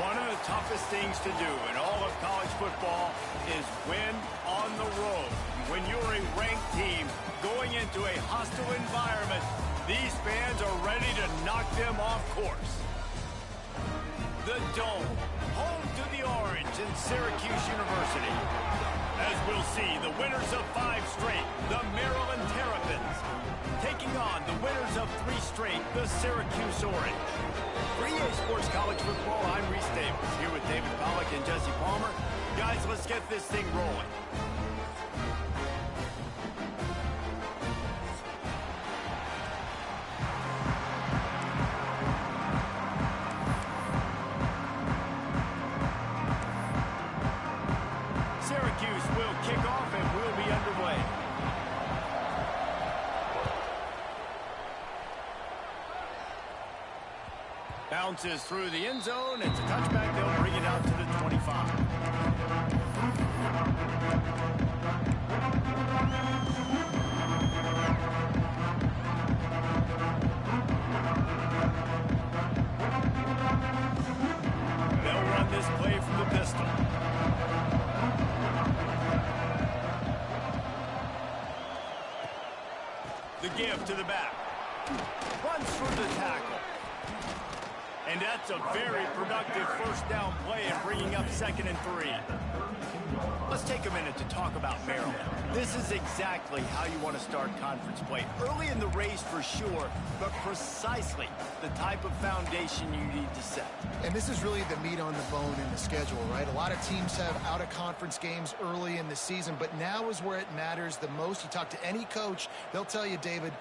One of the toughest things to do in all of college football is win on the road. When you're a ranked team going into a hostile environment, these fans are ready to knock them off course. The Dome, home to the Orange and Syracuse University. As we'll see, the winners of 5 straight, the Maryland Terrapins, taking on the winners of 3 straight, the Syracuse Orange. For EA Sports College Football, I'm Reese Davis, here with David Pollack and Jesse Palmer. Guys, let's get this thing rolling. Syracuse will kick off and we'll be underway. Bounces through the end zone. It's a touchback. They'll bring it out to the 25. They'll run this play from the pistol. The give to the back. Runs through the tackle. And that's a very productive first down play and bringing up 2nd and 3. Let's take a minute to talk about Maryland. This is exactly how you want to start conference play. Early in the race for sure, but precisely the type of foundation you need to set. And this is really the meat on the bone in the schedule, right? A lot of teams have out-of-conference games early in the season, but now is where it matters the most. You talk to any coach, they'll tell you, David,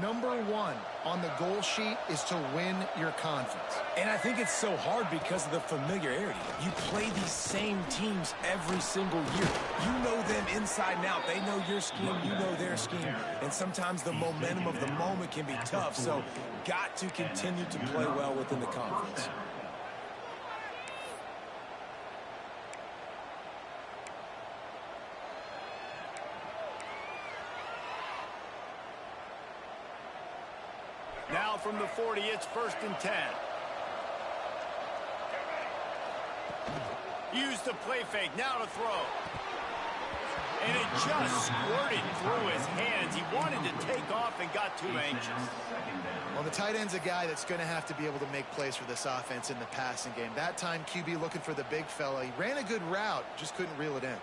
number 1 on the goal sheet is to win your conference. And I think it's so hard because of the familiarity. You play these same teams every single year. You know them inside and out. They know your scheme, you know their scheme. And sometimes the momentum of the moment can be tough. So got to continue to play well within the conference. Now from the 40, it's 1st and 10. Use the play fake, now to throw. And it just squirted through his hands. He wanted to take off and got too anxious. Well, the tight end's a guy that's going to have to be able to make plays for this offense in the passing game. That time, QB looking for the big fella. He ran a good route, just couldn't reel it in.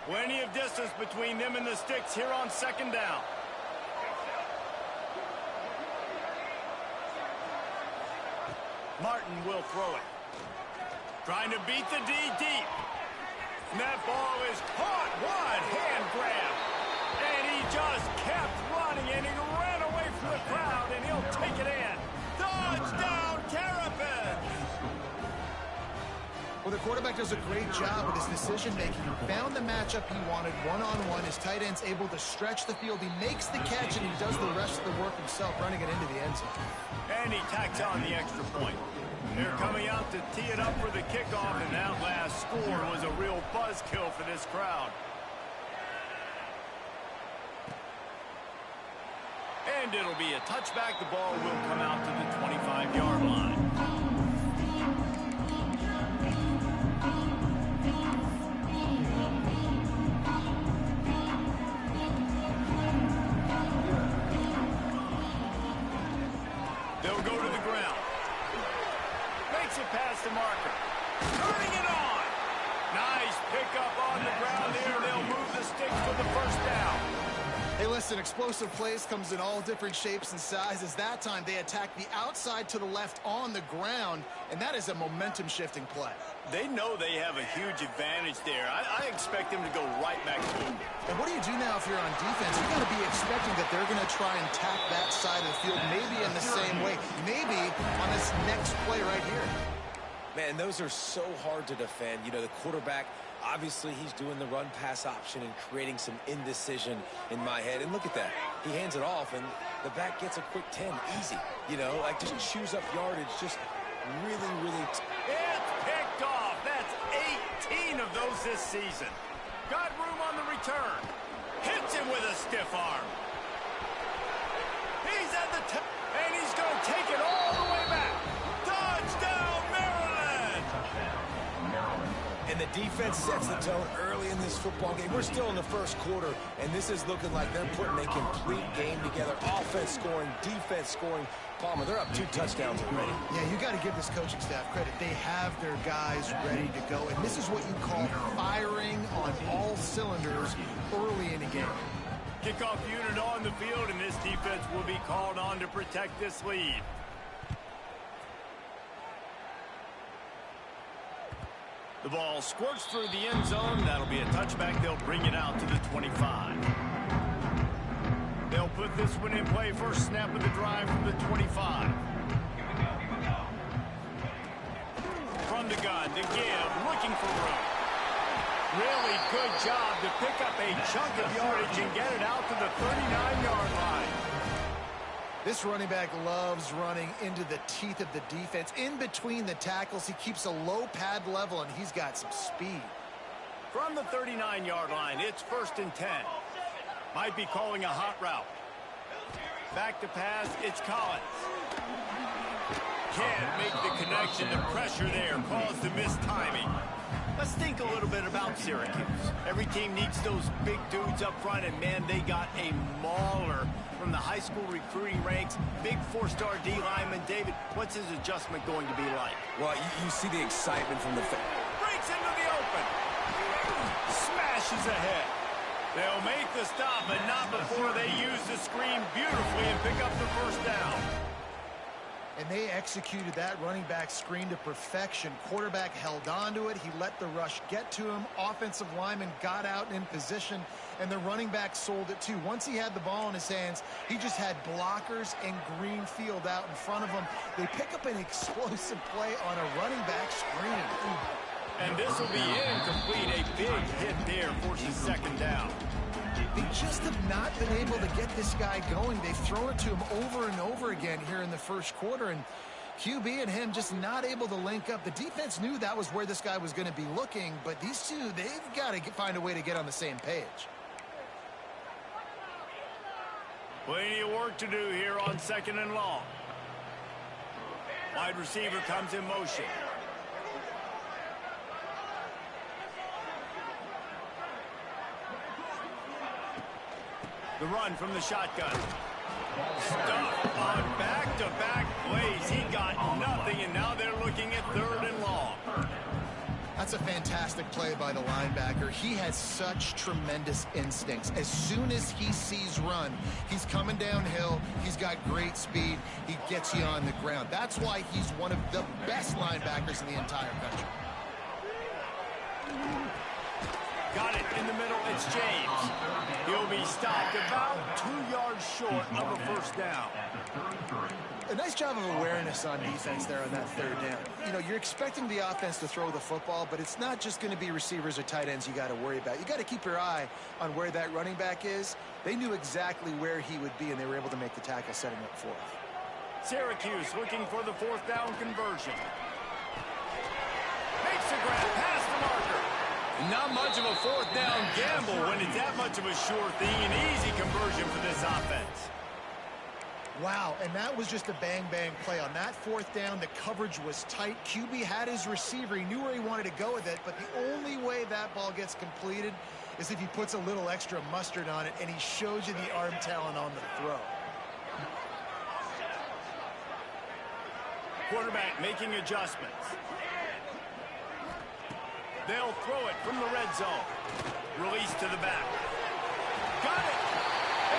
Plenty of distance between them and the sticks here on 2nd down. Martin will throw it. Trying to beat the D deep. And that ball is caught. One hand grab. And he just kept running, and he ran away from the crowd, and he'll take it in. Touchdown, Terrapins! Well, the quarterback does a great job with his decision-making. He found the matchup he wanted one-on-one. His tight end's able to stretch the field. He makes the catch, and he does the rest of the work himself, running it into the end zone. And he tacks on the extra point. They're coming out to tee it up for the kickoff, and that last score was a real buzzkill for this crowd. And it'll be a touchback. The ball will come out to the 25-yard line. They'll go to the ground. Makes it past the marker. Turning it on. Nice pickup on the ground there. They'll move the sticks for the first down. Hey, listen, explosive plays comes in all different shapes and sizes. That time, they attack the outside to the left on the ground, and that is a momentum-shifting play. They know they have a huge advantage there. I expect them to go right back to it. And what do you do now if you're on defense? You've got to be expecting that they're going to try and tack that side of the field, maybe in the same way, maybe on this next play right here. Man, those are so hard to defend. You know, the quarterback, obviously he's doing the run-pass option and creating some indecision in my head. And look at that. He hands it off, and the back gets a quick 10. Easy. You know, like just chews up yardage. Just really, really... It's picked off. That's 18 of those this season. Got room on the return. Hits him with a stiff arm. He's at the top. And he's going to take it all the way back. Touchdown, Maryland! And the defense sets the tone early in this football game. We're still in the first quarter, and this is looking like they're putting a complete game together. Offense scoring, defense scoring. Palmer, they're up 2 touchdowns already. Yeah, you got to give this coaching staff credit. They have their guys ready to go, and this is what you call firing on all cylinders early in a game. Kickoff unit on the field, and this defense will be called on to protect this lead. The ball squirts through the end zone. That'll be a touchback. They'll bring it out to the 25. They'll put this one in play. First snap of the drive from the 25. From the gun to give, looking for room. Really good job to pick up a chunk of yardage and get it out to the 39-yard line. This running back loves running into the teeth of the defense. In between the tackles, he keeps a low pad level, and he's got some speed. From the 39-yard line, it's 1st and 10. Might be calling a hot route. Back to pass, it's Collins. Can't make the connection. The pressure there caused the missed timing. Let's think a little bit about Syracuse. Every team needs those big dudes up front, and man, they got a mauler from the high school recruiting ranks. Big 4-star D lineman. David, what's his adjustment going to be like? Well, you see the excitement from the Breaks into the open. Smashes ahead. They'll make the stop, but not before they use the screen beautifully and pick up the first down. And they executed that running back screen to perfection. Quarterback held on to it. He let the rush get to him. Offensive lineman got out in position, and the running back sold it too. Once he had the ball in his hands, he just had blockers and green field out in front of him. They pick up an explosive play on a running back screen. And this will be incomplete. A big hit there forces second down. They just have not been able to get this guy going. They've thrown it to him over and over again here in the first quarter, and QB and him just not able to link up. The defense knew that was where this guy was going to be looking, but these two, they've got to find a way to get on the same page. Plenty of work to do here on 2nd and long. Wide receiver comes in motion. The run from the shotgun. Stuck on back-to-back plays. He got nothing, and now they're looking at 3rd and long. That's a fantastic play by the linebacker. He has such tremendous instincts. As soon as he sees run, he's coming downhill. He's got great speed. He gets you on the ground. That's why he's one of the best linebackers in the entire country. Got it in the middle. It's James. He'll be stopped about 2 yards short of a first down. A nice job of awareness on defense there on that 3rd down. You know, you're expecting the offense to throw the football, but it's not just going to be receivers or tight ends you got to worry about. You got to keep your eye on where that running back is. They knew exactly where he would be, and they were able to make the tackle setting up for him. Syracuse looking for the 4th down conversion. Makes the grab past the marker. Not much of a 4th down gamble when it's that much of a sure thing. An easy conversion for this offense. Wow, and that was just a bang-bang play. On that 4th down, the coverage was tight. QB had his receiver. He knew where he wanted to go with it, but the only way that ball gets completed is if he puts a little extra mustard on it, and he shows you the arm talent on the throw. Quarterback making adjustments. They'll throw it from the red zone. Release to the back. Got it!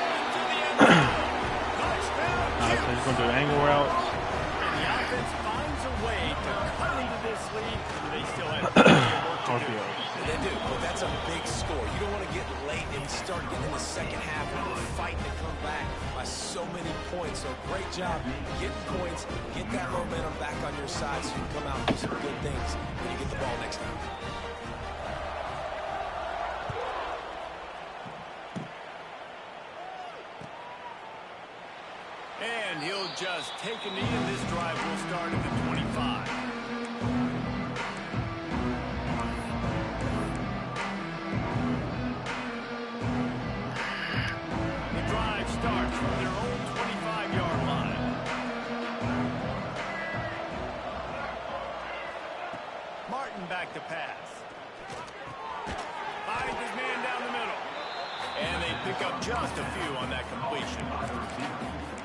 Into the end zone. Touchdown, Cuse. So he's going to do angle routes. And the offense finds a way to cut into this lead. They still have plenty of work to do. They do, but that's a big score. You don't want to get late and start getting in the second half and you're fighting to come back by so many points. So great job getting points, get that momentum back on your side so you can come out and do some good things when you get the ball next time. And he'll just take a knee, and this drive will start at the 25. The drive starts from their own 25-yard line. pick up just a few on that completion.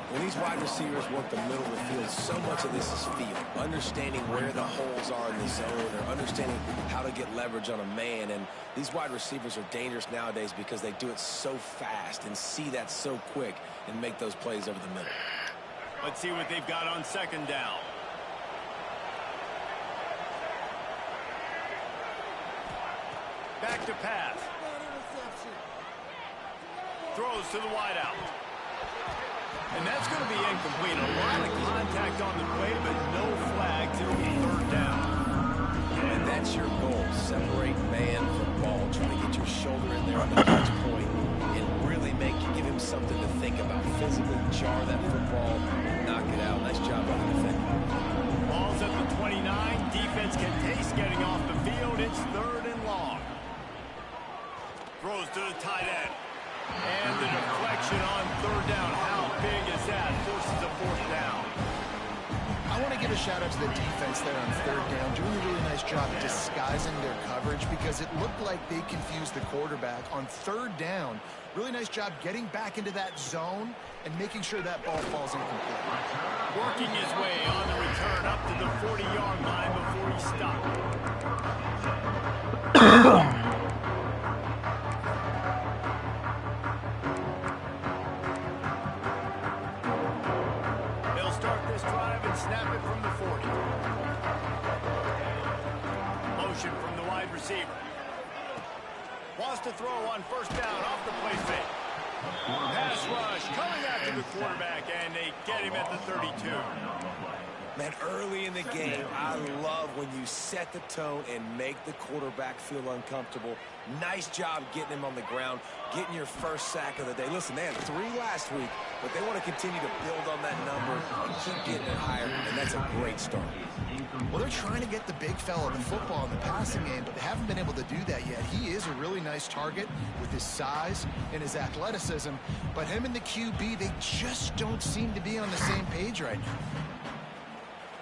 When these wide receivers work the middle of the field, so much of this is feel. Understanding where the holes are in the zone or understanding how to get leverage on a man. And these wide receivers are dangerous nowadays because they do it so fast and see that so quick and make those plays over the middle. Let's see what they've got on second down. Back to pass. Throws to the wideout. And that's going to be incomplete. A lot of contact on the play, but no flags. It'll be third down. And that's your goal. Separate man from ball. Try to get your shoulder in there on the touch point and really give him something to think about. Physically jar that football and knock it out. Nice job by the defender. Ball's at the 29. Defense can taste getting off the field. It's third and long. Throws to the tight end. And the deflection on third down. How big is that? Forces a fourth down. I want to give a shout out to the defense there on third down, doing a really nice job disguising their coverage because it looked like they confused the quarterback on third down. Really nice job getting back into that zone and making sure that ball falls incomplete. Working his way on the return up to the 40-yard line before he stopped. Snap it from the 40. Motion from the wide receiver. Wants to throw on first down off the play fake. Pass rush coming after the quarterback, and they get him at the 32. Man, early in the game, I love when you set the tone and make the quarterback feel uncomfortable. Nice job getting him on the ground, getting your first sack of the day. Listen, they had 3 last week, but they want to continue to build on that number and keep getting it higher, and that's a great start. Well, they're trying to get the big fella the football in the passing game, but they haven't been able to do that yet. He is a really nice target with his size and his athleticism, but him and the QB, they just don't seem to be on the same page right now.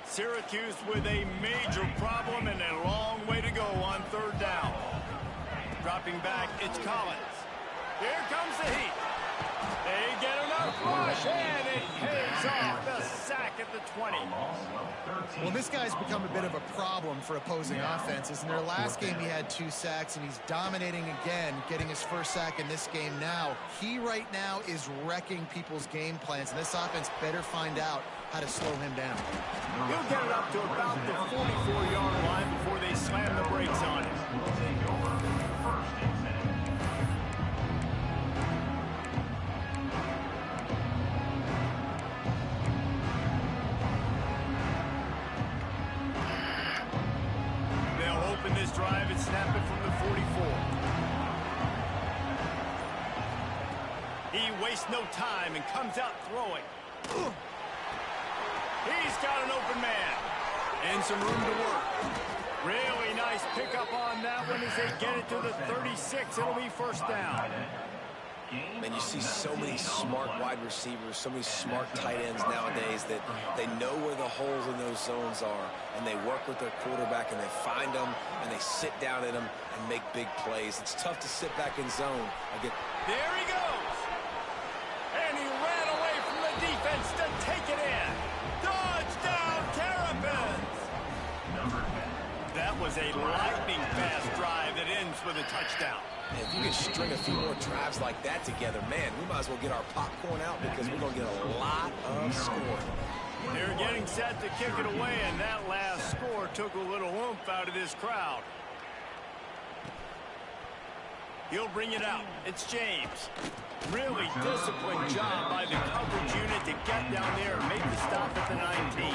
Syracuse with a major problem and a long way to go on third down. Dropping back, it's Collins. Here comes the heat. They get enough rush, and it pays off. The sack at the 20. Well, this guy's become a bit of a problem for opposing offenses. In their last game, he had 2 sacks, and he's dominating again, getting his first sack in this game now. He right now is wrecking people's game plans, and this offense better find out how to slow him down. He'll get it up to about the 44-yard line before they slam the brakes on him. They'll open this drive and snap it from the 44. He wastes no time and comes out throwing. He's got an open man and some room to work. Really nice pickup on that one as they get it to the 36. It'll be first down. Man, you see so many smart wide receivers, so many smart tight ends nowadays that they know where the holes in those zones are, and they work with their quarterback, and they find them, and they sit down in them and make big plays. It's tough to sit back in zone. There he goes. And he ran away from the defense to take it in. Touchdown, Terrapins! That was a lightning-fast drive that ends with a touchdown. If you can string a few more drives like that together, man, we might as well get our popcorn out because we're going to get a lot of scoring. They're getting set to kick it away, and that last score took a little oomph out of this crowd. He'll bring it out. It's James. Really disciplined job by the coverage unit to get down there and make the stop at the 19.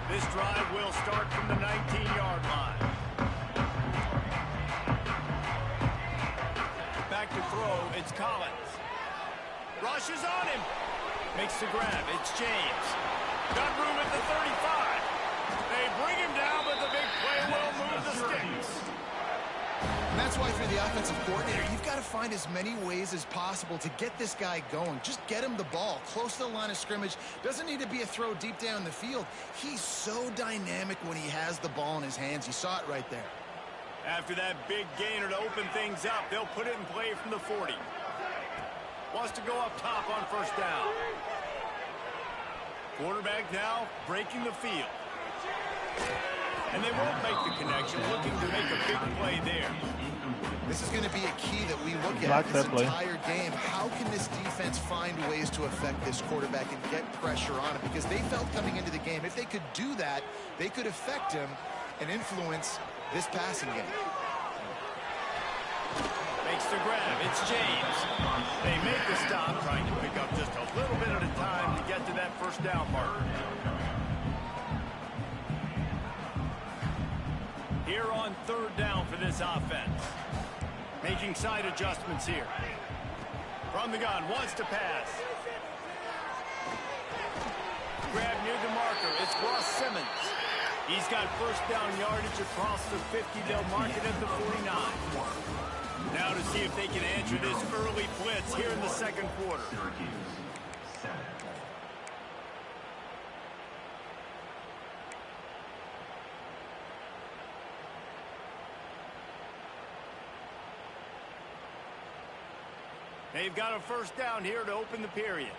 This drive will start from the 19-yard line. Back to throw, it's Collins. Rushes on him. Makes the grab, it's James. Got room at the 35. They bring him down, but the big play will move the sticks. And that's why, for the offensive coordinator, you've got to find as many ways as possible to get this guy going. Just get him the ball close to the line of scrimmage. Doesn't need to be a throw deep down the field. He's so dynamic when he has the ball in his hands. You saw it right there. After that big gainer to open things up, they'll put it in play from the 40. Wants to go up top on first down. Quarterback now breaking the field. And they won't make the connection, looking to make a big play there. This is going to be a key that we look at this entire game. How can this defense find ways to affect this quarterback and get pressure on him? Because they felt coming into the game, if they could do that, they could affect him and influence this passing game. Makes the grab. It's James. They make the stop, trying to pick up just a little bit at a time to get to that first down marker. Here on third down for this offense. Making side adjustments here. From the gun, wants to pass. Grab near the marker. It's Ross Simmons. He's got first down yardage across the 50. They'll mark it at the 49. Now to see if they can answer this early blitz here in the second quarter. They've got a first down here to open the period.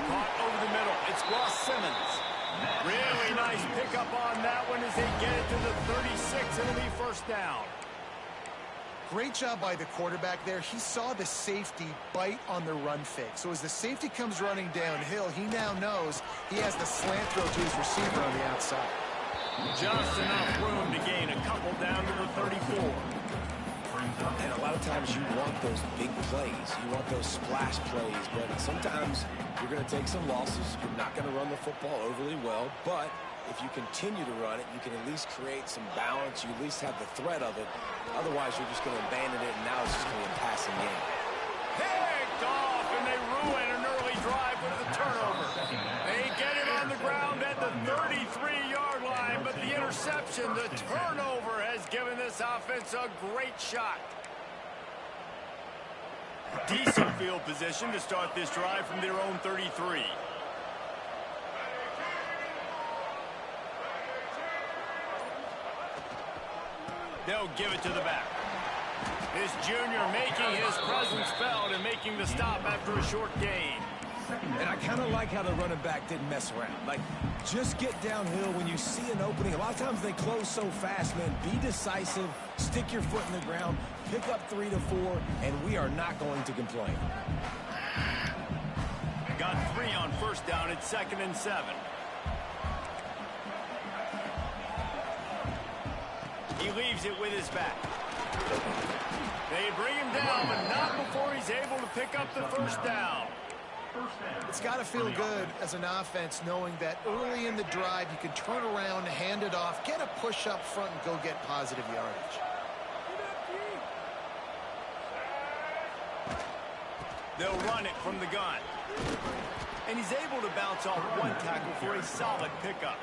Caught over the middle. It's Ross Simmons. Really nice pickup on that one as they get it to the 36. It'll be first down. Great job by the quarterback there. He saw the safety bite on the run fake. So as the safety comes running downhill, he now knows he has the slant throw to his receiver on the outside. Just enough room to gain a couple down to the 34. And a lot of times you want those big plays. You want those splash plays. But sometimes you're going to take some losses. You're not going to run the football overly well. But if you continue to run it, you can at least create some balance. You at least have the threat of it. Otherwise, you're just going to abandon it, and now it's just going to be a passing game. Picked off, and they ruin an early drive with a turnover. They get it on the ground at the 33-yard line, but the interception, the turnover, has given this offense a great shot. Decent field position to start this drive from their own 33. They'll give it to the back. This junior making his presence felt and making the stop after a short gain. And I kind of like how the running back didn't mess around. Like, just get downhill when you see an opening. A lot of times they close so fast, man. Be decisive, stick your foot in the ground, pick up 3 to 4, and we are not going to complain. Got 3 on first down. It's 2nd and 7. He leaves it with his back. They bring him down, but not before he's able to pick up the first down. It's got to feel good as an offense knowing that early in the drive you can turn around, hand it off, get a push up front, and go get positive yardage. They'll run it from the gun. And he's able to bounce off one tackle for a solid pickup.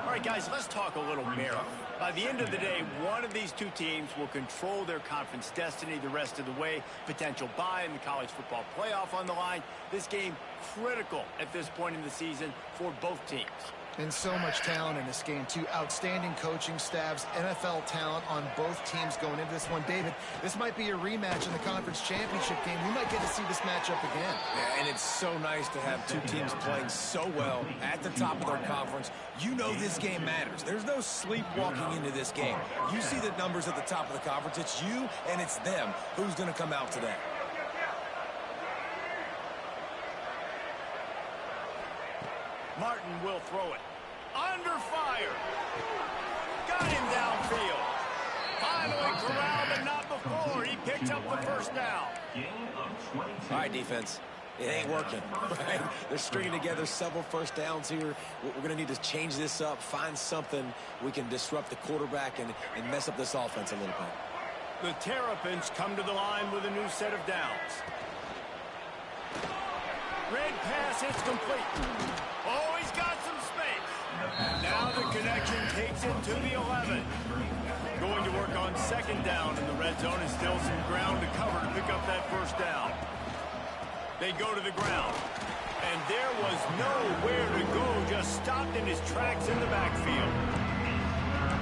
All right, guys, let's talk a little Maryland. By the end of the day, one of these two teams will control their conference destiny the rest of the way. Potential bye in the college football playoff on the line. This game critical at this point in the season for both teams. And so much talent in this game, too. Outstanding coaching staffs, NFL talent on both teams going into this one. David, this might be a rematch in the conference championship game. We might get to see this matchup again. Yeah, and it's so nice to have two teams playing so well at the top of their conference. You know this game matters. There's no sleepwalking into this game. You see the numbers at the top of the conference. It's you and it's them. Who's going to come out today? Martin will throw it. Under fire. Got him downfield. Finally corralled, but not before. He picks up the first down. All right, defense. It ain't working, right? They're stringing together several first downs here. We're going to need to change this up, find something we can disrupt the quarterback and mess up this offense a little bit. The Terrapins come to the line with a new set of downs. Red pass hits complete. Oh, he's got some space. Now the connection takes it to the 11. Going to work on second down in the red zone is still some ground to cover to pick up that first down. They go to the ground. And there was nowhere to go, just stopped in his tracks in the backfield.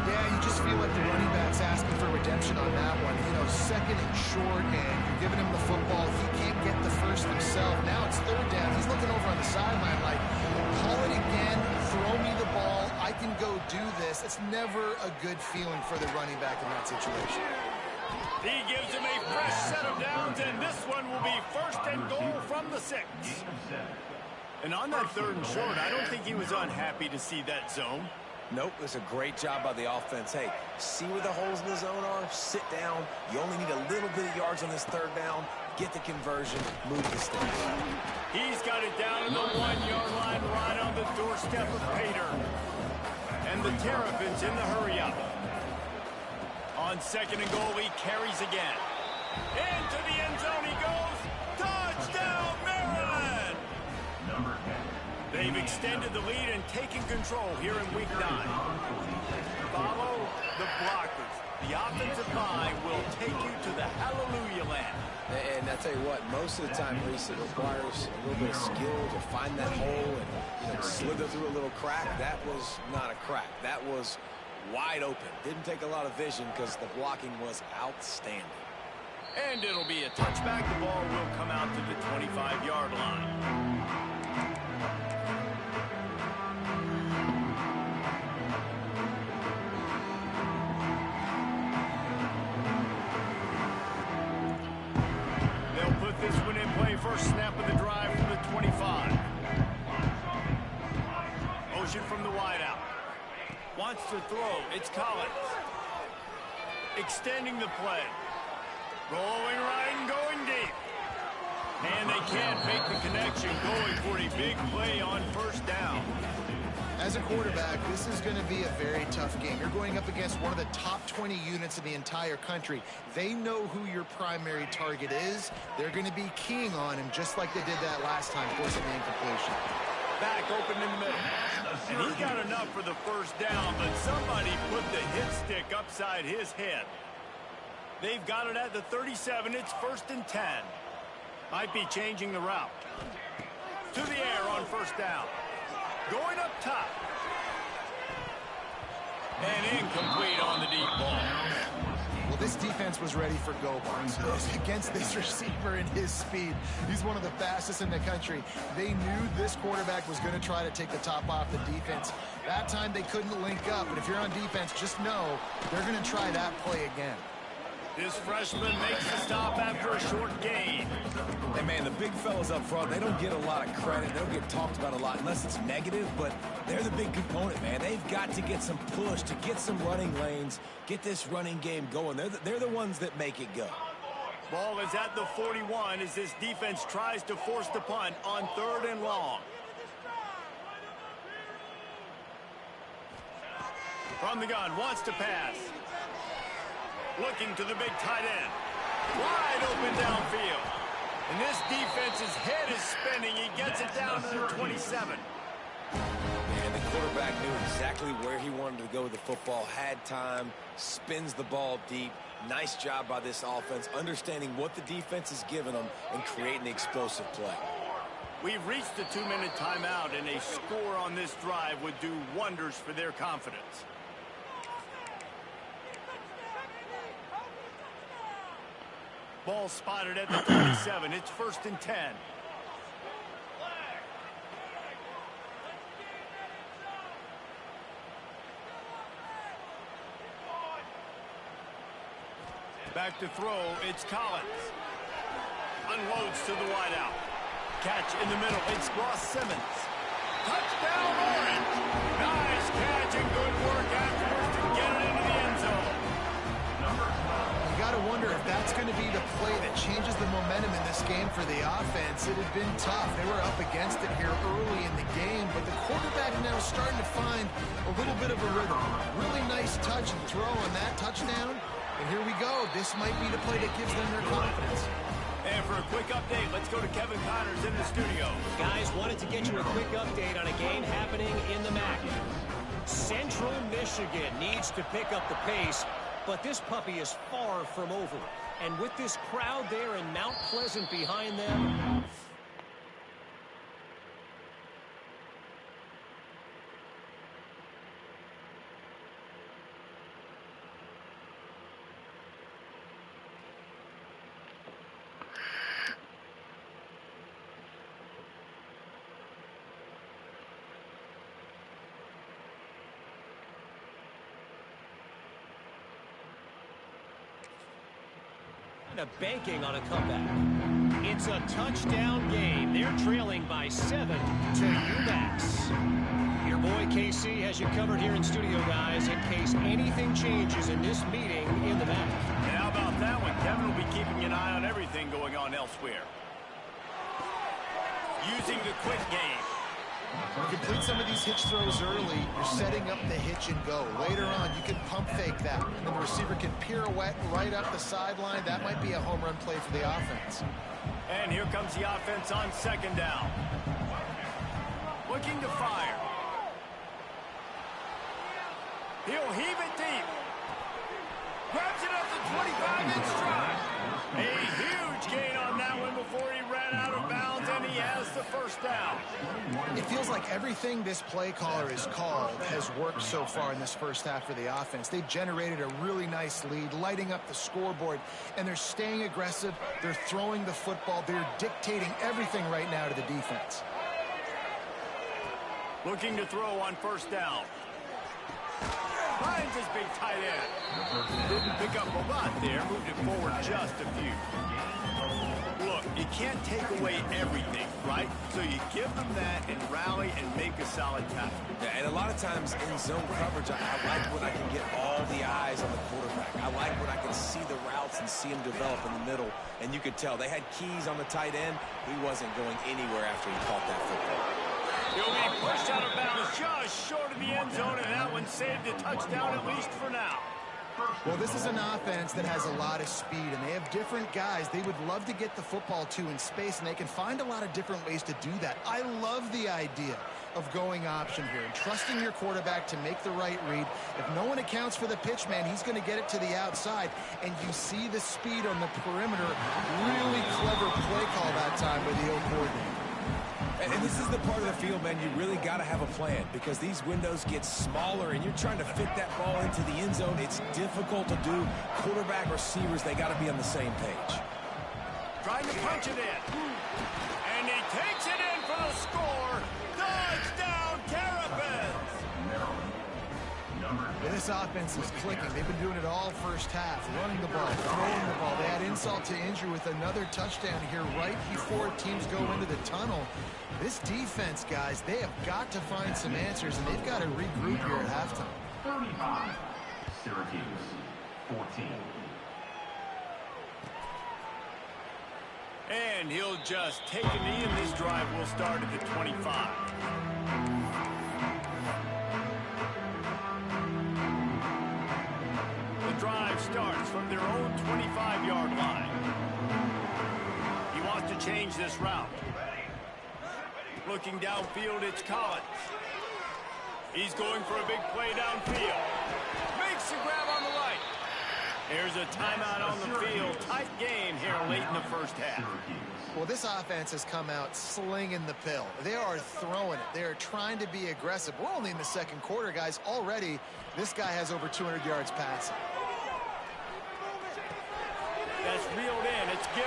Yeah, you just feel like the running back's asking for redemption on that one. You know, second and short, and you're giving him the football. He can't get the first himself. Now it's third down. He's looking over on the sideline like, call it again, throw me the ball, I can go do this. It's never a good feeling for the running back in that situation. He gives him a fresh set of downs, and this one will be first and goal from the 6. And on that third and short, I don't think he was unhappy to see that zone. Nope, it's a great job by the offense. Hey, see where the holes in the zone are? Sit down. You only need a little bit of yards on this third down. Get the conversion. Move the sticks. He's got it down on the 1-yard line right on the doorstep of Pater. And the Terrapins in the hurry-up. On second and goal, he carries again. Into the end zone he goes. Touchdown, Maryland! They've extended the lead and taken control here in Week 9. Follow the blockers. The offensive line will take you to the hallelujah land. And I tell you what, most of the time, Reese, it requires a little bit of skill to find that hole and slither through a little crack. That was not a crack. That was wide open. Didn't take a lot of vision because the blocking was outstanding. And it'll be a touchback. The ball will come out to the 25-yard line. This one in play, first snap of the drive from the 25. Motion from the wideout. Wants to throw. It's Collins. Extending the play. Rolling right and going deep. And they can't make the connection, going for a big play on first down. As a quarterback, this is going to be a very tough game. You're going up against one of the top 20 units in the entire country. They know who your primary target is. They're going to be keying on him just like they did that last time, forcing the incompletion. Back open in the middle. And he got enough for the first down, but somebody put the hit stick upside his head. They've got it at the 37. It's first and 10. Might be changing the route. To the air on first down. Going up top. And incomplete on the deep ball. Well, this defense was ready for go-bars against this receiver and his speed. He's one of the fastest in the country. They knew this quarterback was going to try to take the top off the defense. That time they couldn't link up. And if you're on defense, just know they're going to try that play again. This freshman makes the stop after a short gain. Hey, man, the big fellas up front, they don't get a lot of credit. They don't get talked about a lot unless it's negative, but they're the big component, man. They've got to get some push, to get some running lanes, get this running game going. They're the ones that make it go. Ball is at the 41 as this defense tries to force the punt on third and long. From the gun, wants to pass. Looking to the big tight end. Wide open downfield. And this defense's head is spinning. He gets it down to the 27. And the quarterback knew exactly where he wanted to go with the football, had time, spins the ball deep. Nice job by this offense, understanding what the defense is giving them and creating the explosive play. We've reached the 2-minute timeout, and a score on this drive would do wonders for their confidence. Ball spotted at the 37. It's first and 10. Back to throw. It's Collins. Unloads to the wideout. Catch in the middle. It's Ross Simmons. Touchdown, Orange. Nice catch and good work afterwards to get it into the end zone. You got to wonder if that's going to be the play that changes the momentum in this game for the offense. It had been tough. They were up against it here early in the game, but the quarterback now is starting to find a little bit of a rhythm. Really nice touch and throw on that touchdown. And here we go. This might be the play that gives them their confidence. And for a quick update, let's go to Kevin Connors in the studio. Guys, wanted to get you a quick update on a game happening in the MAC. Central Michigan needs to pick up the pace, but this puppy is far from over. And with this crowd there in Mount Pleasant behind them, of banking on a comeback. It's a touchdown game. They're trailing by 7 to UMass. Your boy KC has you covered here in studio, guys, in case anything changes in this meeting in the back. And how about that one? Kevin will be keeping an eye on everything going on elsewhere. Using the quick game. Complete some of these hitch throws early. You're setting up the hitch and go. Later on, you can pump fake that. And then the receiver can pirouette right up the sideline. That might be a home run play for the offense. And here comes the offense on second down. Looking to fire. He'll heave it deep. Grabs it up to 25 in stride. A huge gain on that one before he ran out of bounds, and he has the first down. It feels like everything this play caller has called has worked so far in this first half for the offense. They've generated a really nice lead, lighting up the scoreboard, and they're staying aggressive. They're throwing the football. They're dictating everything right now to the defense. Looking to throw on first down. Finds his big tight end. Didn't pick up a lot there. Moved it forward just a few. Look, you can't take away everything, right? So you give them that and rally and make a solid tackle. Yeah, and a lot of times in zone coverage, I like when I can get all the eyes on the quarterback. I like when I can see the routes and see them develop in the middle. And you could tell they had Cuse on the tight end. He wasn't going anywhere after he caught that football. He'll be pushed out of bounds just short of the end zone, and that one saved a touchdown at least for now. Well, this is an offense that has a lot of speed, and they have different guys they would love to get the football to in space, and they can find a lot of different ways to do that. I love the idea of going option here and trusting your quarterback to make the right read. If no one accounts for the pitch, man, he's going to get it to the outside, and you see the speed on the perimeter. Really clever play call that time by the O coordinator. And this is the part of the field, man, you really got to have a plan because these windows get smaller and you're trying to fit that ball into the end zone. It's difficult to do. Quarterback, receivers, they got to be on the same page. Trying to punch it in. And he takes it in for the score. Touchdown, Terrapins! This offense is clicking. They've been doing it all first half. Running the ball, throwing the ball. They had insult to injury with another touchdown here right before teams go into the tunnel. This defense, guys, they have got to find some answers, and they've got to regroup here at halftime. 35, Syracuse, 14. And he'll just take a knee, and this drive will start at the 25. The drive starts from their own 25-yard line. He wants to change this route. Looking downfield, it's Collins. He's going for a big play downfield. Makes the grab on the right. There's a timeout on the field. Tight game here late in the first half. Well, this offense has come out slinging the pill. They are throwing it. They are trying to be aggressive. We're only in the second quarter, guys. Already, this guy has over 200 yards passing. That's reeled in. It's Gill.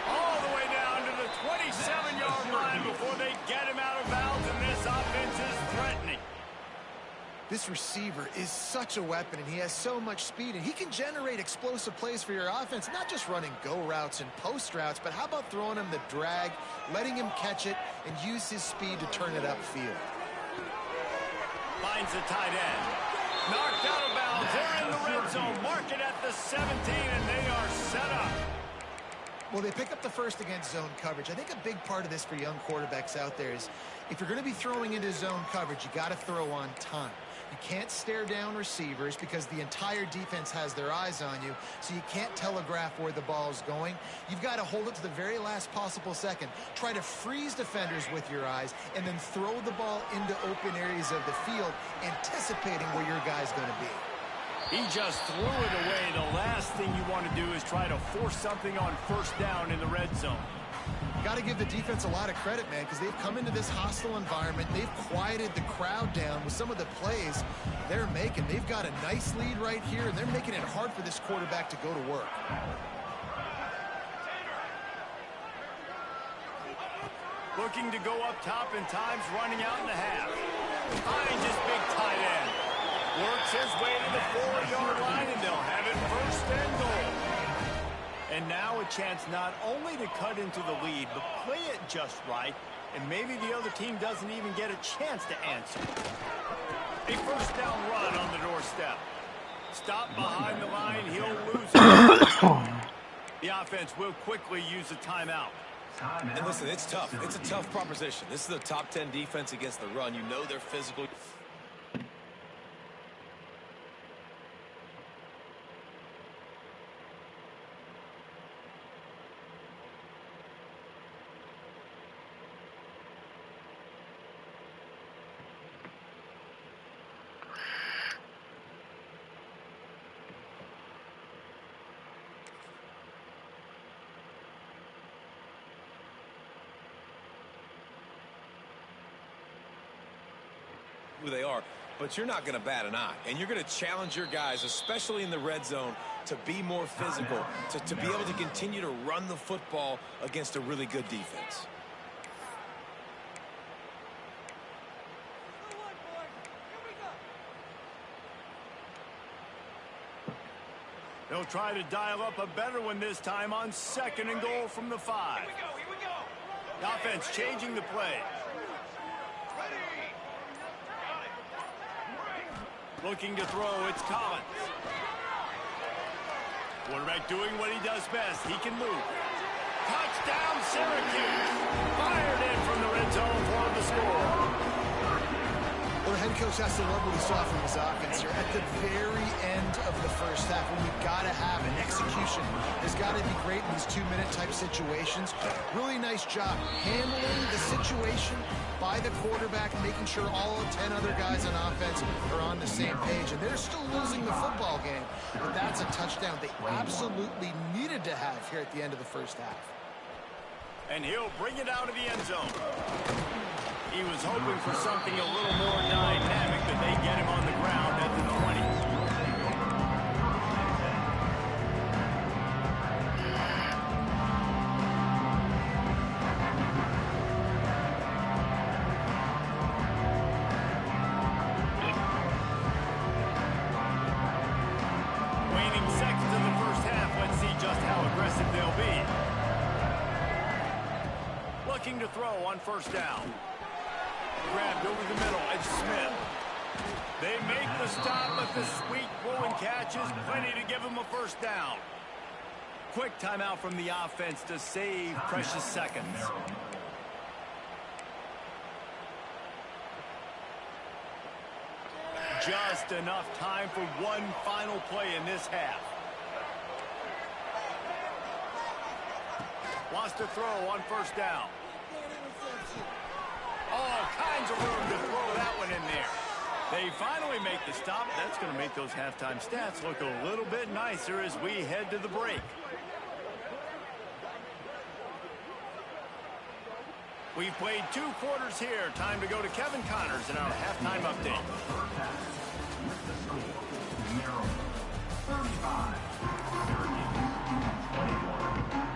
All the way down to the 27-yard line before they get him out of bounds, and this offense is threatening. This receiver is such a weapon, and he has so much speed, and he can generate explosive plays for your offense, not just running go routes and post routes, but how about throwing him the drag, letting him catch it, and use his speed to turn it upfield. Finds the tight end. Knocked out of bounds. They're in the red zone. Mark it at the 17, and they are set up. Well, they pick up the first against zone coverage. I think a big part of this for young quarterbacks out there is if you're going to be throwing into zone coverage, you got to throw on time. You can't stare down receivers because the entire defense has their eyes on you, so you can't telegraph where the ball is going. You've got to hold it to the very last possible second. Try to freeze defenders with your eyes and then throw the ball into open areas of the field, anticipating where your guy's going to be. He just threw it away. The last thing you want to do is try to force something on first down in the red zone. Got to give the defense a lot of credit, man, because they've come into this hostile environment. They've quieted the crowd down with some of the plays they're making. They've got a nice lead right here, and they're making it hard for this quarterback to go to work. Looking to go up top, and time's running out in the half. Finds his big tight end. Works his way to the 4-yard line, and they'll have it first and goal. And now a chance not only to cut into the lead, but play it just right, and maybe the other team doesn't even get a chance to answer. A first down run on the doorstep. Stop behind the line, he'll lose it. The offense will quickly use a timeout. And listen, it's tough. It's a tough proposition. This is a top 10 defense against the run. You know they're physical. Who they are, but you're not going to bat an eye, and you're going to challenge your guys, especially in the red zone, to be more physical, to be able to continue to run the football against a really good defense. They'll try to dial up a better one this time on 2nd and goal from the 5. Here we go. The offense changing the play. Looking to throw, it's Collins. Quarterback doing what he does best. He can move. Touchdown, Syracuse. Fired in from the red zone for the score. Well, the head coach has to love what he saw from his offense here. At the very end of the first half, when you've got to have an execution, has got to be great in these 2-minute type situations. Really nice job handling the situation by the quarterback, making sure all 10 other guys on offense are on the same page. And they're still losing the football game, but that's a touchdown they absolutely needed to have here at the end of the first half. And he'll bring it out of the end zone. He was hoping for something a little more dynamic, but they get him on the ground at the 20. Waning seconds in the first half. Let's see just how aggressive they'll be. Looking to throw on first down. Grabbed over the middle, it's Smith. They make the stop, but the sweet throw and catch is plenty to give them a first down. Quick timeout from the offense to save precious seconds. Just enough time for one final play in this half. Wants to throw on first down. All kinds of room to throw that one in there. They finally make the stop. That's going to make those halftime stats look a little bit nicer as we head to the break. We've played 2 quarters here. Time to go to Kevin Connors in our halftime update.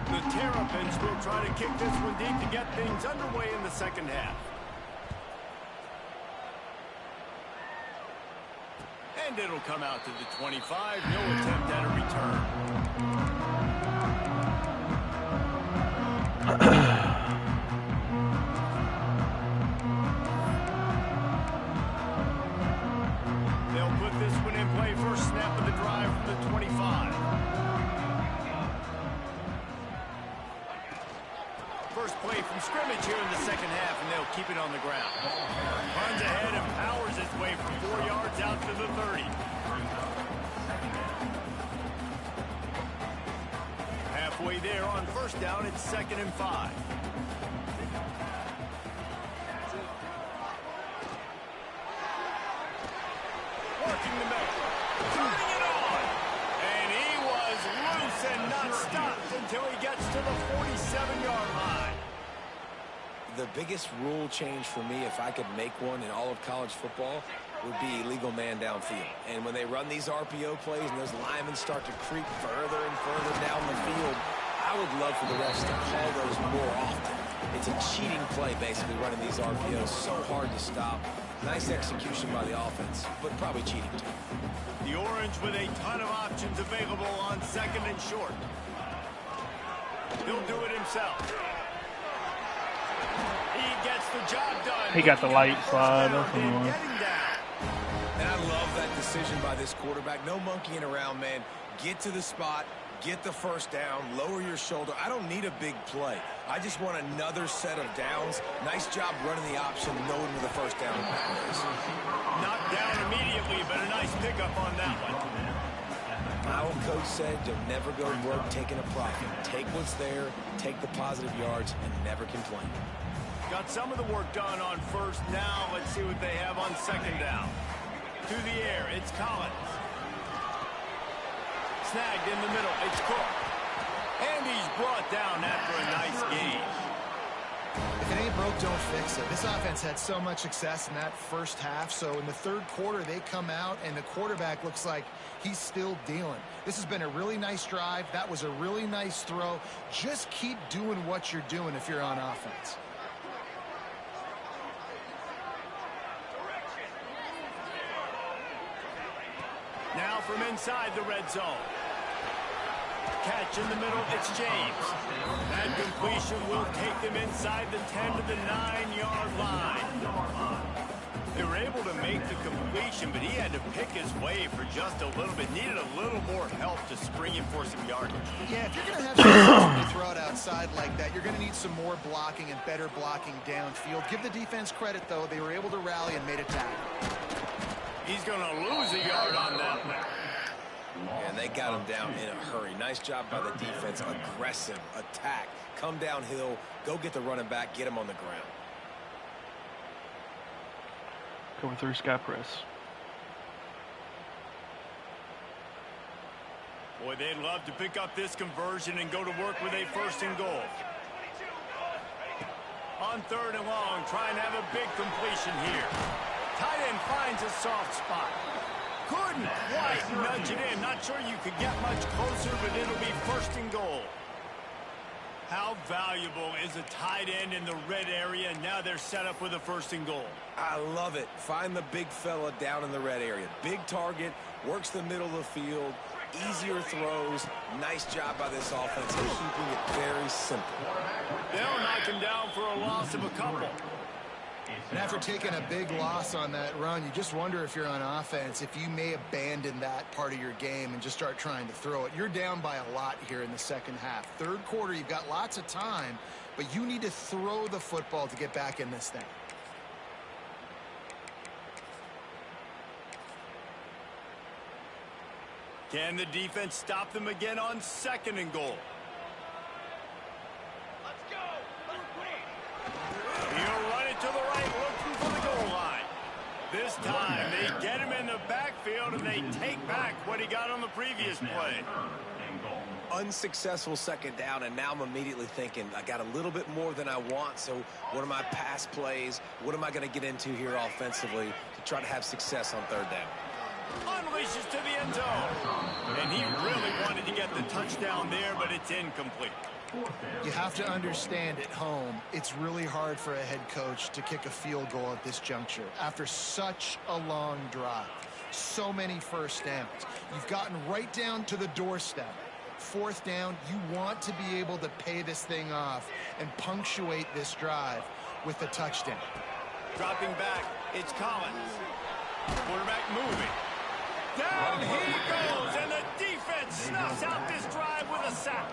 The Terrapins will try to kick this one deep to get things underway in the second half. And it'll come out to the 25. No attempt at a return. They'll put this one in play. First snap of the drive from the 25. First play from scrimmage here in the second half, and they'll keep it on the ground. Runs ahead and powers its way for 4 yards out to the 30. Halfway there on first down, it's 2nd and 5. Working the middle. Turning it on. And he was loose and not stopped until he gets to the 47-yard line. The biggest rule change for me, if I could make one in all of college football, would be illegal man downfield. And when they run these RPO plays and those linemen start to creep further and further down the field, I would love for the refs to call those more often. It's a cheating play, basically, running these RPOs. So hard to stop. Nice execution by the offense, but probably cheating too. The Orange with a ton of options available on 2nd and short. He'll do it himself. He gets the job done. He got the light slide. That's the one. And I love that decision by this quarterback. No monkeying around, man. Get to the spot, get the first down, lower your shoulder. I don't need a big play. I just want another set of downs. Nice job running the option, knowing where the first down is. Knocked down immediately, but a nice pickup on that one. My old coach said, you'll never go to work taking a profit. Take what's there, take the positive yards, and never complain. Got some of the work done on first. Now let's see what they have on second down. To the air, it's Collins. Snagged in the middle, it's Cook. And he's brought down after a nice gain. If it ain't broke, don't fix it. This offense had so much success in that first half, so in the third quarter they come out and the quarterback looks like he's still dealing. This has been a really nice drive. That was a really nice throw. Just keep doing what you're doing if you're on offense. Now from inside the red zone. Catch in the middle, it's James. That completion will take them inside the 10 to the 9-yard line. They were able to make the completion, but he had to pick his way for just a little bit. Needed a little more help to spring him for some yardage. Yeah, if you're going to have somebody throw it outside like that, you're going to need some more blocking and better blocking downfield. Give the defense credit, though. They were able to rally and made a tackle. He's going to lose a yard on that one. And they got him down in a hurry. Nice job by the defense. Aggressive attack. Come downhill. Go get the running back. Get him on the ground. Cover 3 sky press. Boy, they'd love to pick up this conversion and go to work with a first and goal. On third and long, trying to have a big completion here. Tight end finds a soft spot. Couldn't quite nudge it in. Not sure you could get much closer, but it'll be first and goal. How valuable is a tight end in the red area? Now they're set up with a first and goal. I love it. Find the big fella down in the red area. Big target, works the middle of the field, easier throws. Nice job by this offense of keeping it very simple. They'll knock him down for a loss of a couple. And after taking a big loss on that run, you just wonder if you're on offense, if you may abandon that part of your game and just start trying to throw it. You're down by a lot here in the second half. Third quarter, you've got lots of time, but you need to throw the football to get back in this thing. Can the defense stop them again on second and goal? He'll run it to the right, looking for the goal line. This time, they get him in the backfield, and they take back what he got on the previous play. Unsuccessful second down, and now I'm immediately thinking, I got a little bit more than I want, so what are my pass plays? What am I going to get into here offensively to try to have success on third down? Unleashes to the end zone. And he really wanted to get the touchdown there, but it's incomplete. You have to understand at home, it's really hard for a head coach to kick a field goal at this juncture. After such a long drive, so many first downs, you've gotten right down to the doorstep. Fourth down, you want to be able to pay this thing off and punctuate this drive with a touchdown. Dropping back, it's Collins. Quarterback moving. Down he goes, and the defense snuffs out this drive with a sack.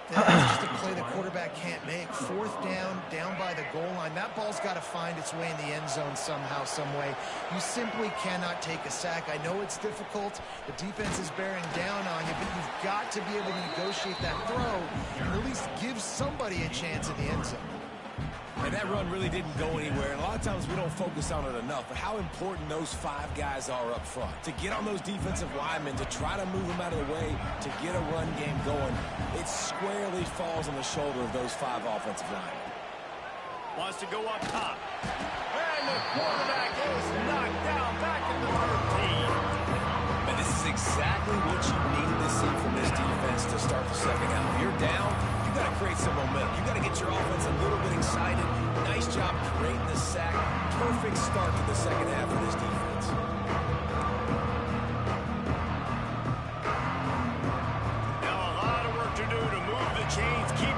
That's just a play the quarterback can't make. Fourth down, down by the goal line. That ball's got to find its way in the end zone somehow, some way. You simply cannot take a sack. I know it's difficult. The defense is bearing down on you, but you've got to be able to negotiate that throw and at least give somebody a chance in the end zone. And that run really didn't go anywhere. And a lot of times we don't focus on it enough, but how important those 5 guys are up front. To get on those defensive linemen, to try to move them out of the way, to get a run game going, it squarely falls on the shoulder of those 5 offensive linemen. Wants to go up top. And the quarterback is knocked down back at the 13. And this is exactly what you needed to see from this defense to start the second half. If you're down, you got to create some momentum. You got to get your offense a little bit excited. Nice job creating the sack. Perfect start to the second half of this defense. Now a lot of work to do to move the chains, keep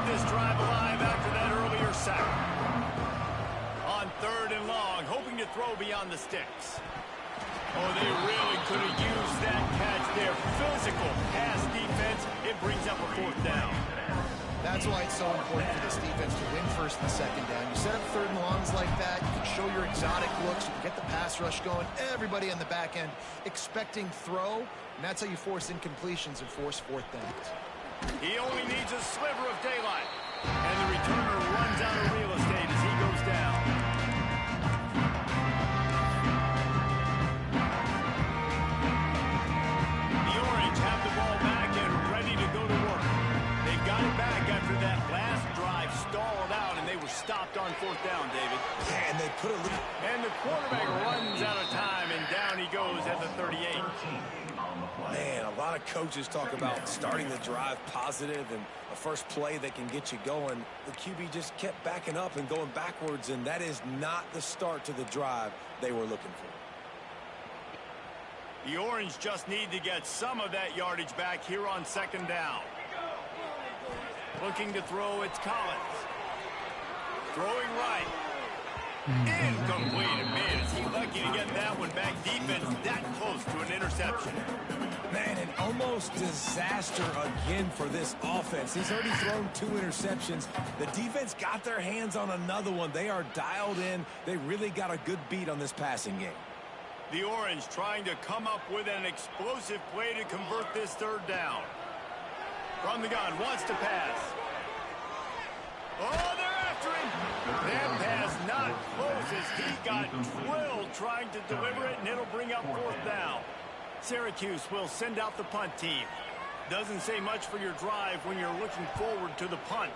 to throw beyond the sticks. Oh, they really could have used that catch there. Physical pass defense. It brings up a 4th down. That's why it's so important for this defense to win 1st and 2nd down. You set up 3rd and longs like that, you can show your exotic looks, you can get the pass rush going, everybody on the back end expecting throw, and that's how you force incompletions and force 4th downs. He only needs a sliver of daylight, and the returner runs out of real estate as he goes down. The Orange have the ball back and ready to go to work. They got it back after that last drive stalled out, and they were stopped on 4th down, David. Yeah, and they put a little... And the quarterback runs out of time, and down he goes at the 38. Man, a lot of coaches talk about starting the drive positive and a first play that can get you going. The QB just kept backing up and going backwards, and that is not the start to the drive they were looking for. The Orange just need to get some of that yardage back here on 2nd down. Looking to throw, it's Collins. Throwing right. Incomplete. Man, is he lucky to get that one back. Defense that close to an interception. Man, an almost disaster again for this offense. He's already thrown 2 interceptions. The defense got their hands on another one. They are dialed in. They really got a good beat on this passing game. The Orange trying to come up with an explosive play to convert this 3rd down. From the gun, wants to pass. Oh, they're after him. That pass not close as he got drilled trying to deliver it, and it'll bring up 4th down. Syracuse will send out the punt team. Doesn't say much for your drive when you're looking forward to the punt.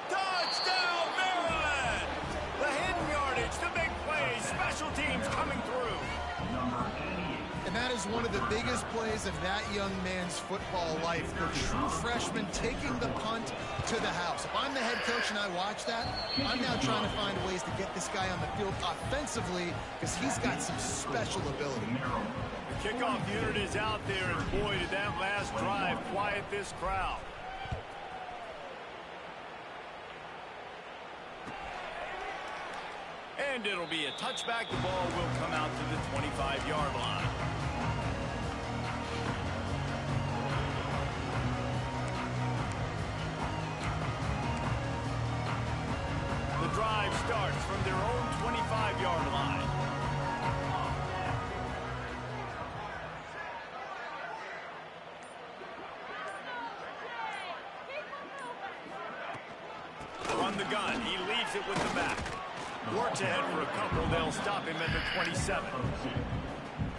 Touchdown, Maryland! The hidden yardage, the big plays, special teams coming through. And that is one of the biggest plays of that young man's football life. The true freshman taking the punt to the house. If I'm the head coach and I watch that, I'm now trying to find ways to get this guy on the field offensively because he's got some special ability. The kickoff unit is out there, and boy, did that last drive quiet this crowd. And it'll be a touchback. The ball will come out to the 25-yard line. The drive starts from their own 25-yard line. From the gun, he leaves it with the back. Works ahead for a couple. They'll stop him at the 27.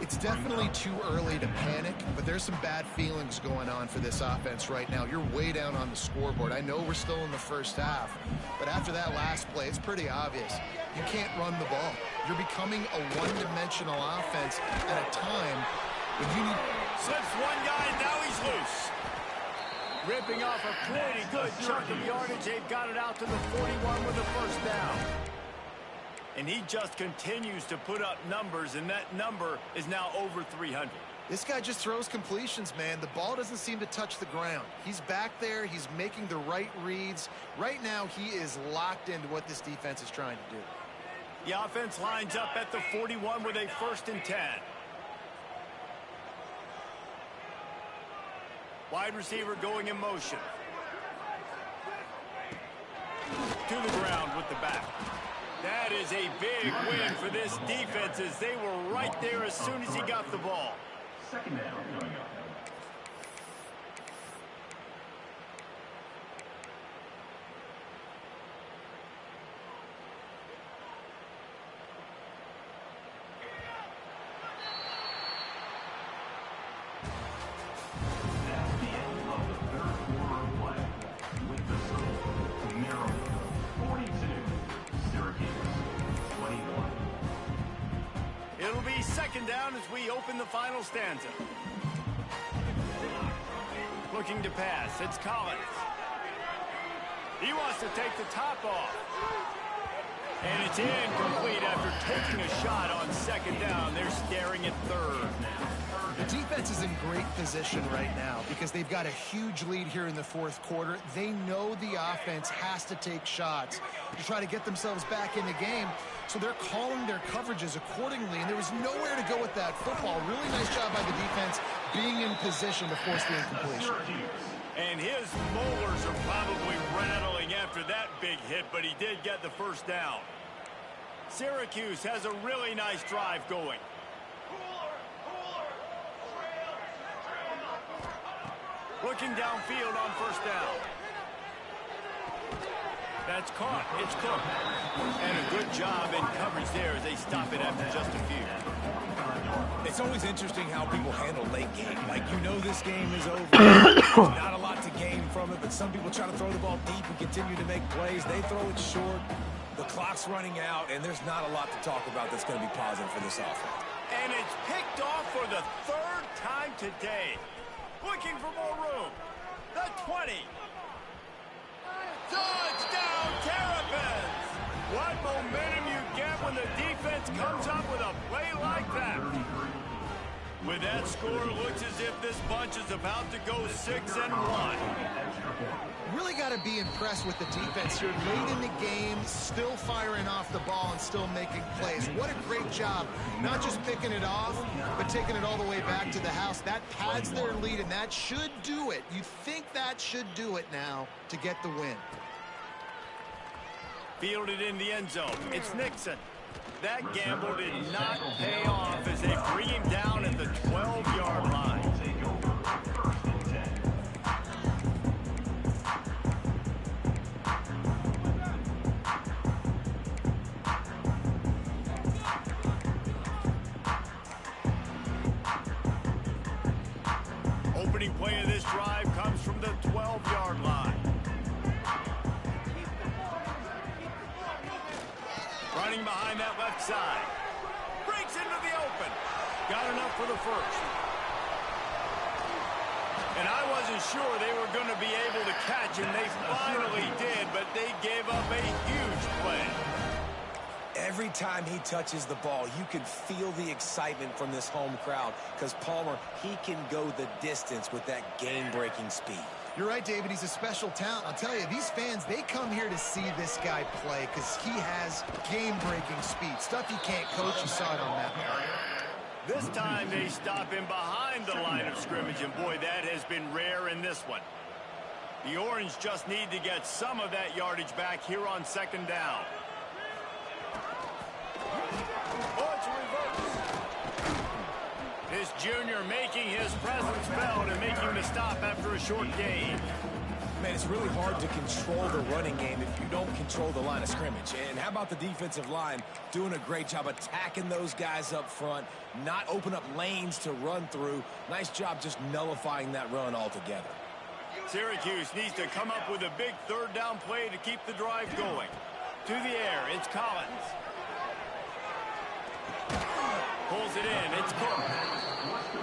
It's definitely too early to panic, but there's some bad feelings going on for this offense right now. You're way down on the scoreboard. I know we're still in the first half, but after that last play, it's pretty obvious. You can't run the ball. You're becoming a one-dimensional offense at a time when you need... Slips one guy, now he's loose. Ripping off a pretty good chunk of yardage. They've got it out to the 41 with the 1st down. And he just continues to put up numbers, and that number is now over 300. This guy just throws completions, man. The ball doesn't seem to touch the ground. He's back there. He's making the right reads. Right now, he is locked into what this defense is trying to do. The offense lines up at the 41 with a 1st and 10. Wide receiver going in motion. To the ground with the back. That is a big win for this defense as they were right there as soon as he got the ball. 2nd down coming up. That's the end of the 3rd quarter of play. With the score, Maryland 42, Syracuse 21. It'll be 2nd down as we open the final stanza. Looking to pass, it's Collins. He wants to take the top off. And it's incomplete after taking a shot on 2nd second down. They're staring at third. The defense is in great position right now because they've got a huge lead here in the fourth quarter. They know the offense has to take shots to try to get themselves back in the game, so they're calling their coverages accordingly, and there was nowhere to go with that football. Really nice job by the defense being in position to force the incompletion. And his molars are probably rattling after that big hit, but he did get the first down. Syracuse has a really nice drive going. Looking downfield on first down. That's caught. It's Cook. And a good job in coverage there as they stop it after just a few. It's always interesting how people handle late game. Like, you know this game is over. There's not a lot to gain from it, but some people try to throw the ball deep and continue to make plays. They throw it short. The clock's running out, and there's not a lot to talk about that's going to be positive for this offense. And it's picked off for the third time today. Looking for more room. The 20. Touchdown, Terrapins! What momentum you get when the defense comes up with a play like that. With that score, it looks as if this bunch is about to go 6-1. Really got to be impressed with the defense here. Late in the game, still firing off the ball and still making plays. What a great job. Not just picking it off, but taking it all the way back to the house. That pads their lead, and that should do it. You think that should do it now to get the win. Fielded in the end zone. It's Nixon. That gamble did not pay off as they bring him down at the 12-yard line. Opening play of this drive comes from the 12-yard line. Running behind that left side. Breaks into the open. Got enough for the first. And I wasn't sure they were going to be able to catch him. They finally did, but they gave up a huge play. Every time he touches the ball, you can feel the excitement from this home crowd because Palmer, he can go the distance with that game-breaking speed. You're right, David. He's a special talent. I'll tell you, these fans, they come here to see this guy play because he has game-breaking speed. Stuff you can't coach. You saw it on that one. This time they stop him behind the line of scrimmage, and boy, that has been rare in this one. The Orange just need to get some of that yardage back here on second down. Oh, it's a reverse. This junior making his presence felt and making the stop after a short gain. Man, it's really hard to control the running game if you don't control the line of scrimmage. And how about the defensive line doing a great job attacking those guys up front, not open up lanes to run through. Nice job just nullifying that run altogether. Syracuse needs to come up with a big third down play to keep the drive going. To the air, it's Collins. Pulls it in, it's Cook.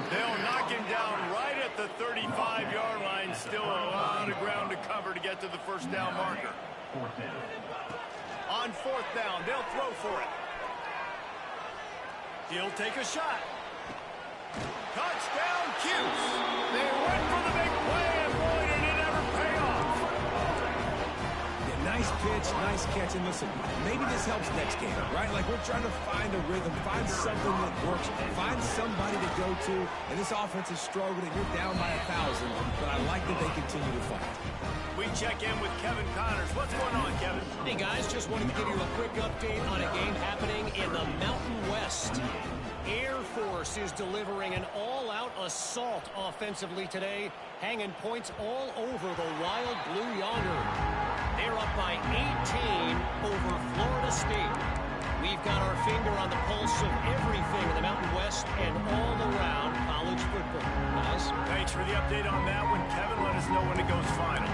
They'll knock him down right at the 35-yard line. Still a lot of ground to cover to get to the first down marker. On fourth down, they'll throw for it. He'll take a shot. Touchdown, Cuse. They went for the big play, and boy, did it ever pay off. Yeah, nice pitch, nice catch. And listen, maybe this helps next game, right? Like, we're trying to find a rhythm, find something that works, find somebody to go to. And this offense is struggling. You're down by 1,000, but I like that they continue to fight. We check in with Kevin Connors. What's going on, Kevin? Hey, guys, just wanted to give you a quick update on a game happening in the Mountain West. Air Force is delivering an all-out assault offensively today, hanging points all over the Wild Blue Yonder. They're up by 18 over Florida State. We've got our finger on the pulse of everything in the Mountain West and all around college football. Guys? Thanks for the update on that one, Kevin. Let us know when it goes final.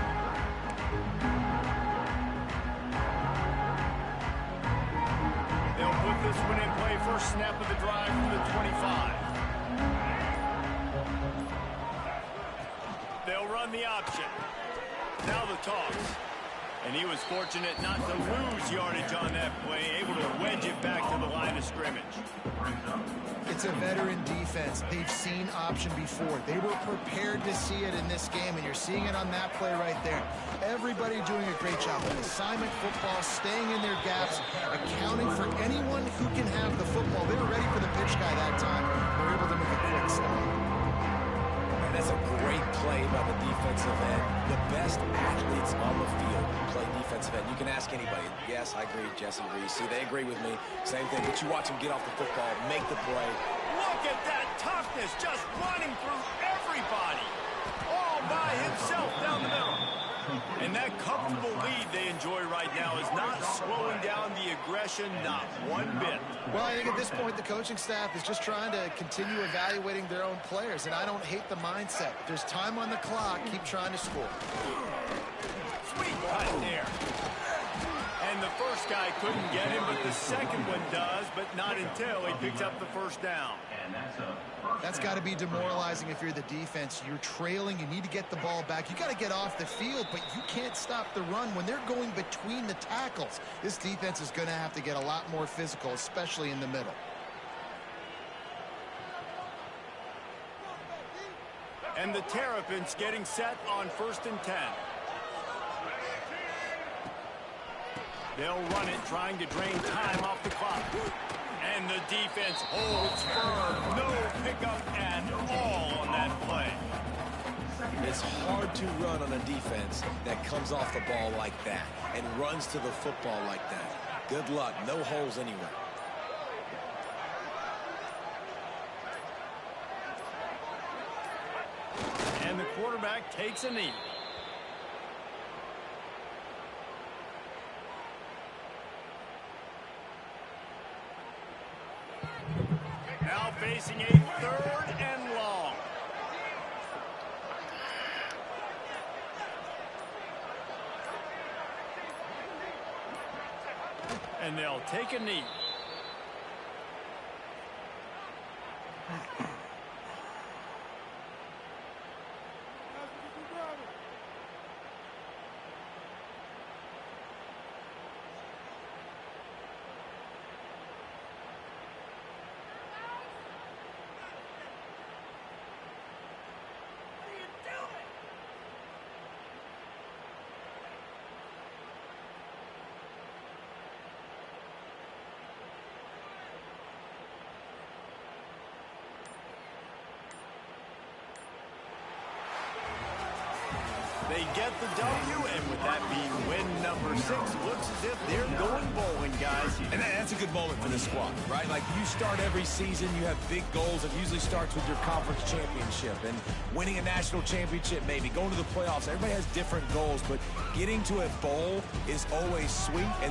They'll put this one in play. First snap of the drive from the 25. They'll run the option. Now the toss. And he was fortunate not to lose yardage on that play, able to wedge it back to the line of scrimmage. It's a veteran defense. They've seen option before. They were prepared to see it in this game, and you're seeing it on that play right there. Everybody doing a great job of assignment football, staying in their gaps, accounting for anyone who can have the football. They were ready for the pitch guy that time. They were able to make a quick stop. And that's a great play by the defensive end. The best athletes on the field play defensive end. You can ask anybody. Yes, I agree, Jesse Reese. See, they agree with me. Same thing. But you watch them get off the football, make the play. Look at that toughness, just running through everybody. All by himself down the middle. And that comfortable lead they enjoy right now is not slowing down the aggression, not one bit. Well, I think at this point, the coaching staff is just trying to continue evaluating their own players, and I don't hate the mindset. There's time on the clock. Keep trying to score. Sweet cut there. And the first guy couldn't get him, but the second one does, but not until he picks up the first down. That's got to be demoralizing if you're the defense. You're trailing. You need to get the ball back. You got to get off the field, but you can't stop the run when they're going between the tackles. This defense is going to have to get a lot more physical, especially in the middle. And the Terrapins getting set on 1st and 10. They'll run it, trying to drain time off the clock. And the defense holds firm. No pickup at all on that play. It's hard to run on a defense that comes off the ball like that and runs to the football like that. Good luck. No holes anywhere. And the quarterback takes a knee. Now facing a 3rd and long. And they'll take a knee. They get the W, and with that being win number 6, looks as if they're going bowling, guys. And that's a good moment for this squad, right? Like, you start every season, you have big goals. It usually starts with your conference championship and winning a national championship, maybe going to the playoffs. Everybody has different goals, but getting to a bowl is always sweet. And